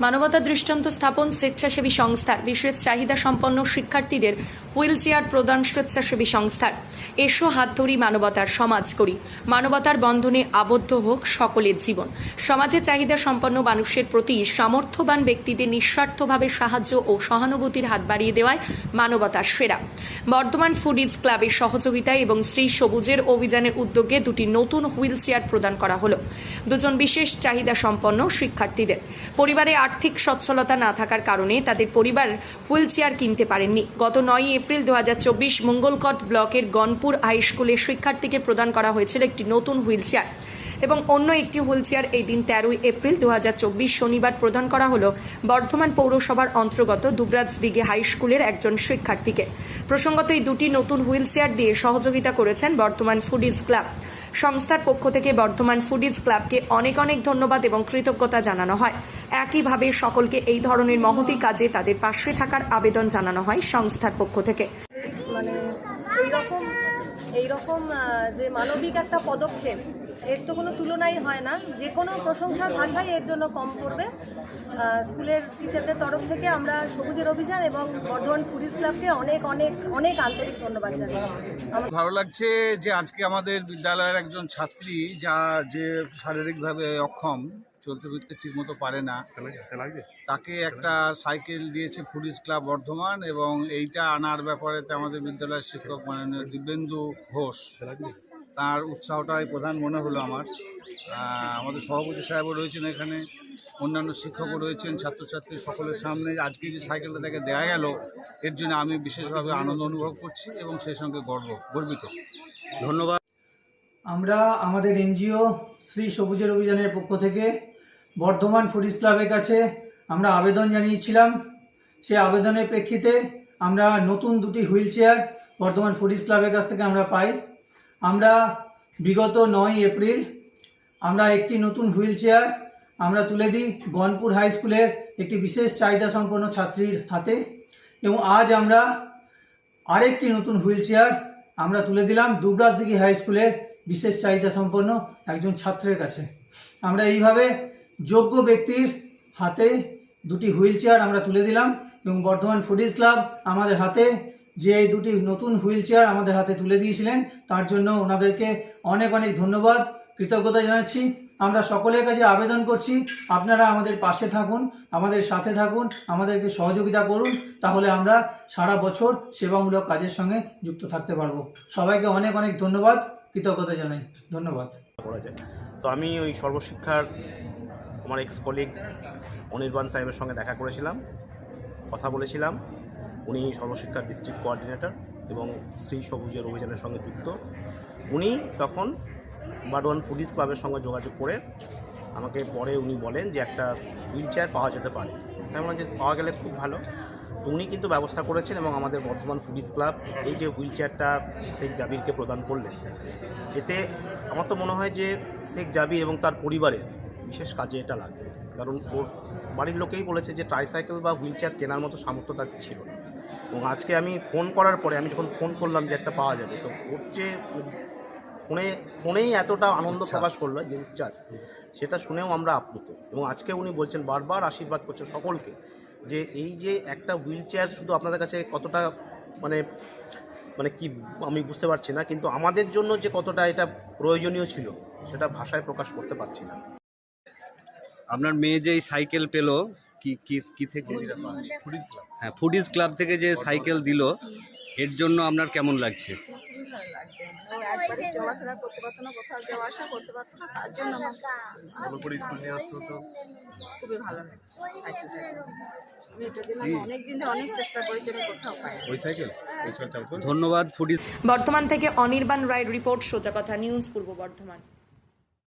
মানবতা দৃষ্টান্ত স্থাপন স্বেচ্ছাসেবী সংস্থার বিশেষ চাহিদা সম্পন্ন শিক্ষার্থীদের হুইল চেয়ার প্রদান স্বেচ্ছাসেবী সংস্থার এসো হাত ধরি মানবতার সমাজ করি মানবতার বন্ধনে আবদ্ধ হোক সকলের জীবন সমাজে চাহিদা সম্পন্ন মানুষের প্রতি সামর্থ্যবান ব্যক্তিদের নিঃস্বার্থভাবে সাহায্য ও সহানুভূতির হাত বাড়িয়ে দেওয়ায় মানবতার সেরা বর্ধমান ফুডিজ ক্লাবের সহযোগিতায় এবং শ্রী সবুজের অভিযানের উদ্যোগে দুটি নতুন হুইল চেয়ার প্রদান করা হলো দুজন বিশেষ চাহিদা সম্পন্ন শিক্ষার্থীদের পরিবারে আর্থিক সচ্ছলতা না থাকার কারণে তাদের পরিবার হুইল চেয়ার কিনতে পারেননি গত 9 এপ্রিল 2024 মঙ্গলকট ব্লকের গনপুর হাই স্কুলের শিক্ষার্থীকে প্রদান করা হয়েছিল একটি নতুন হুইল চেয়ার এবং অন্য একটি হুইল চেয়ার এই দিন 13 এপ্রিল 2024 শনিবার প্রদান করা হলো বর্ধমান পৌরসভার অন্তর্গত দুবরাজদিঘি হাই স্কুলের একজন শিক্ষার্থীকে প্রসঙ্গত এই দুটি নতুন হুইল চেয়ার দিয়ে সহযোগিতা করেছেন বর্ধমান ফুডিজ ক্লাব সংস্থার পক্ষ থেকে বর্ধমান ফুডিজ ক্লাবকে অনেক অনেক ধন্যবাদ এবং কৃতজ্ঞতা জানানো হয় একইভাবে সকলকে এই ধরনের মহতি কাজে তাদের পাশে থাকার আবেদন জানানো হয় সংস্থার পক্ষ থেকে মানে এইরকম যে মানবিক একটা পদক্ষেপ এর তো কোনো তুলনাই হয় না যে কোনো প্রশংসার ভাষাই এর জন্য কম পড়বে স্কুলের টিচারদের তরফ থেকে আমরা সবুজের অভিযান এবং বর্ধমান ফুডিজ ক্লাবকে অনেক অনেক অনেক আন্তরিক ধন্যবাদ জানাই। ভালো লাগছে যে আজকে আমাদের বিদ্যালয়ের একজন ছাত্রী যে শারীরিকভাবে অক্ষম চলতে ফিরতে ঠিকমতো পারে না তাকে একটা সাইকেল দিয়েছে ফুডিজ ক্লাব বর্ধমান এবং এইটা আনার ব্যাপারে আমাদের বিদ্যালয়ের শিক্ষক মাননীয় দিব্যেন্দু ঘোষ তার উৎসাহটাই প্রধান মনে হলো আমার। আমাদের সভাপতি সাহেবও রয়েছেন এখানে, অন্যান্য শিক্ষকও রয়েছেন, ছাত্রছাত্রী সকলের সামনে আজকে যে সাইকেলটা তাকে দেওয়া গেল এর জন্য আমি বিশেষভাবে আনন্দ অনুভব করছি এবং সেই সঙ্গে গর্বিত। ধন্যবাদ। আমরা আমাদের এনজিও শ্রী সবুজের অভিযানের পক্ষ থেকে বর্ধমান ফুডিজ ক্লাবের কাছে আমরা আবেদন জানিয়েছিলাম। সেই আবেদনের প্রেক্ষিতে আমরা নতুন দুটি হুইল চেয়ার বর্ধমান ফুডিজ ক্লাবের কাছ থেকে আমরা পাই। আমরা বিগত 9 এপ্রিল আমরা একটি নতুন হুইল চেয়ার আমরা তুলে দিই গনপুর হাই স্কুলের একটি বিশেষ চাহিদা সম্পন্ন ছাত্রীর হাতে এবং আজ আমরা আরেকটি নতুন হুইল চেয়ার আমরা তুলে দিলাম দুবরাজদিঘি হাই স্কুলের বিশেষ চাহিদা সম্পন্ন একজন ছাত্রের কাছে। আমরা এইভাবে যোগ্য ব্যক্তির হাতে দুটি হুইল চেয়ার আমরা তুলে দিলাম এবং বর্ধমান ফুডিজ ক্লাব আমাদের হাতে যে দুটি নতুন হুইল চেয়ার আমাদের হাতে তুলে দিয়েছিলেন তার জন্য ওনাদেরকে অনেক অনেক ধন্যবাদ কৃতজ্ঞতা জানাচ্ছি। আমরা সকলের কাছে আবেদন করছি আপনারা আমাদের পাশে থাকুন, আমাদের সাথে থাকুন, আমাদেরকে সহযোগিতা করুন, তাহলে আমরা সারা বছর সেবামূলক কাজের সঙ্গে যুক্ত থাকতে পারবো। সবাইকে অনেক অনেক ধন্যবাদ কৃতজ্ঞতা জানাই। ধন্যবাদ। তো আমি ওই সর্বশিক্ষার আমার এক্স কলিগ অনির্বাণ সাহেবের সঙ্গে দেখা করেছিলাম, কথা বলেছিলাম। উনি সর্বশিক্ষার ডিস্ট্রিক্ট কোঅর্ডিনেটর এবং শ্রী সবুজের অভিযানের সঙ্গে যুক্ত। উনি তখন বর্ধমান ফুডিজ ক্লাবের সঙ্গে যোগাযোগ করে আমাকে পরে উনি বলেন যে একটা হুইল চেয়ার পাওয়া যেতে পারে। তেমন যে পাওয়া গেলে খুব ভালো। তো উনি কিন্তু ব্যবস্থা করেছেন এবং আমাদের বর্ধমান ফুডিজ ক্লাব এই যে হুইল চেয়ারটা শেখ জাবিরকে প্রদান করলেন, এতে আমার তো মনে হয় যে শেখ জাবির এবং তার পরিবারের বিশেষ কাজে এটা লাগবে। কারণ ওর বাড়ির লোকেই বলেছে যে ট্রাইসাইকেল বা হুইল চেয়ার কেনার মতো সামর্থ্য তার ছিল না। এবং আজকে আমি ফোন করার পরে আমি যখন ফোন করলাম যে একটা পাওয়া যাবে, তো ওর যে ফোনেই এতটা আনন্দ প্রকাশ করলো যে উচ্ছ্বাস, সেটা শুনেও আমরা আপ্লুত। এবং আজকে উনি বলছেন বারবার আশীর্বাদ করছেন সকলকে যে এই যে একটা হুইল চেয়ার শুধু আপনাদের কাছে কতটা মানে কি আমি বুঝতে পারছি না, কিন্তু আমাদের জন্য যে কতটা এটা প্রয়োজনীয় ছিল সেটা ভাষায় প্রকাশ করতে পারছি না। আপনার মেয়ে যে সাইকেল পেলো কি থেকে? হ্যাঁ, ফুডিজ ক্লাব থেকে যে সাইকেল দিল এর জন্য আপনার কেমন লাগছে? খুবই ভালো লাগছে। ও একবারে চলাফেরা করতে পারতো না, কোথাও যাওয়া আসা করতে পারতো না, তার জন্য আমার খুবই ভালো লাগছে সাইকেলটার জন্য। আমি এটার জন্য অনেকদিন ধরে অনেক চেষ্টা করেছি, আমি কোথাও পাই ওই সাইকেল। ধন্যবাদ ফুডিজ। বর্ধমান থেকে অনির্বাণ রায়ের রিপোর্ট, সোজা কথা নিউজ, পূর্ব বর্ধমান।